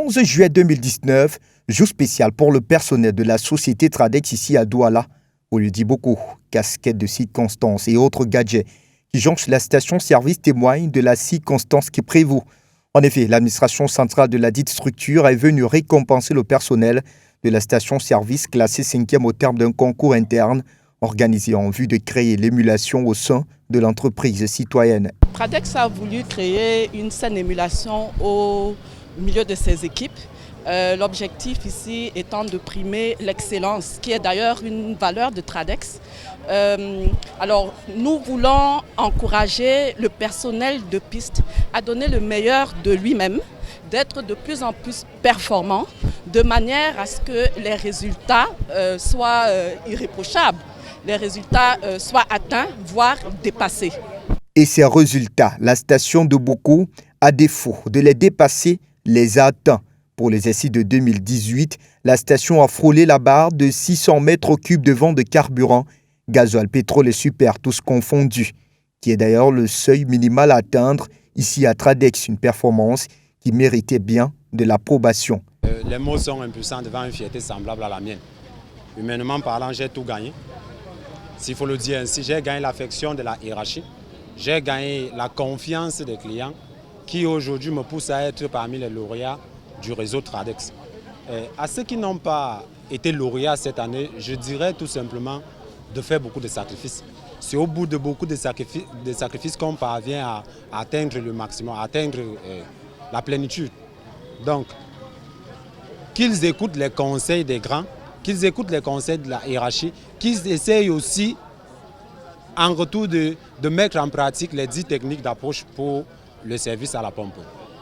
11 juillet 2019, jour spécial pour le personnel de la société Tradex ici à Douala. On lui dit beaucoup, casquettes de circonstances et autres gadgets qui jonchent la station-service témoignent de la circonstance qui prévaut. En effet, l'administration centrale de la dite structure est venue récompenser le personnel de la station-service classée 5e au terme d'un concours interne organisé en vue de créer l'émulation au sein de l'entreprise citoyenne. Tradex a voulu créer une saine émulation au milieu de ses équipes. L'objectif ici étant de primer l'excellence, qui est d'ailleurs une valeur de Tradex. Alors, nous voulons encourager le personnel de piste à donner le meilleur de lui-même, d'être de plus en plus performant, de manière à ce que les résultats soient irréprochables, les résultats soient atteints, voire dépassés. Et ces résultats, la station de Boko, à défaut de les dépasser, les a atteints. Pour l'exercice de 2018, la station a frôlé la barre de 600 mètres cubes de vent de carburant, gasoil, pétrole et super, tous confondus, qui est d'ailleurs le seuil minimal à atteindre ici à Tradex, une performance qui méritait bien de l'approbation. Les mots sont impuissants devant une fierté semblable à la mienne. Humainement parlant, j'ai tout gagné. S'il faut le dire ainsi, j'ai gagné l'affection de la hiérarchie, j'ai gagné la confiance des clients qui aujourd'hui me poussent à être parmi les lauréats du réseau Tradex. À ceux qui n'ont pas été lauréats cette année, je dirais tout simplement de faire beaucoup de sacrifices. C'est au bout de beaucoup de sacrifices qu'on parvient à atteindre le maximum, à atteindre la plénitude. Donc, qu'ils écoutent les conseils des grands, qu'ils écoutent les conseils de la hiérarchie, qu'ils essayent aussi en retour de mettre en pratique les 10 techniques d'approche pour le service à la pompe.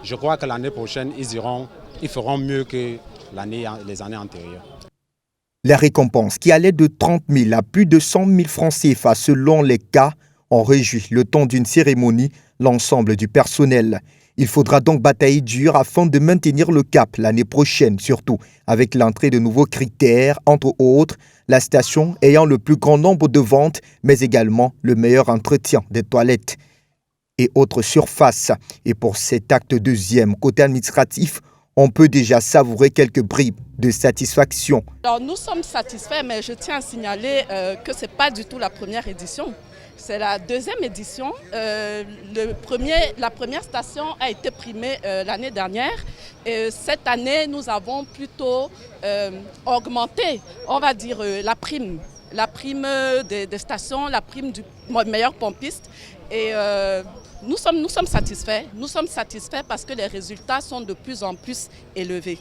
Je crois que l'année prochaine, ils feront mieux que les années antérieures. Les récompenses qui allaient de 30 000 à plus de 100 000 francs CFA selon les cas ont réjoui le temps d'une cérémonie l'ensemble du personnel. Il faudra donc batailler dur afin de maintenir le cap l'année prochaine, surtout avec l'entrée de nouveaux critères, entre autres la station ayant le plus grand nombre de ventes, mais également le meilleur entretien des toilettes et autres surfaces. Et pour cet acte deuxième, côté administratif, on peut déjà savourer quelques bribes de satisfaction. Alors nous sommes satisfaits, mais je tiens à signaler que ce n'est pas du tout la première édition. C'est la deuxième édition. La première station a été primée l'année dernière. Et cette année, nous avons plutôt augmenté, on va dire, la prime. La prime des stations, la prime du meilleur pompiste. Et nous sommes satisfaits. Nous sommes satisfaits parce que les résultats sont de plus en plus élevés.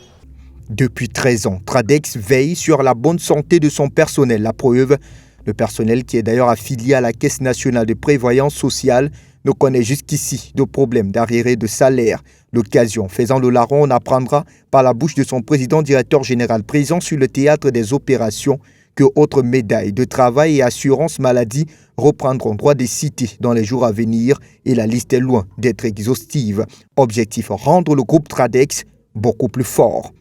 Depuis 13 ans, Tradex veille sur la bonne santé de son personnel. La preuve, le personnel qui est d'ailleurs affilié à la Caisse nationale de prévoyance sociale ne connaît jusqu'ici de problème d'arriérés de salaire. L'occasion faisant le larron, on apprendra par la bouche de son président directeur général présent sur le théâtre des opérations que autres médailles de travail et assurance maladie reprendront droit des cités dans les jours à venir et la liste est loin d'être exhaustive. Objectif, rendre le groupe Tradex beaucoup plus fort.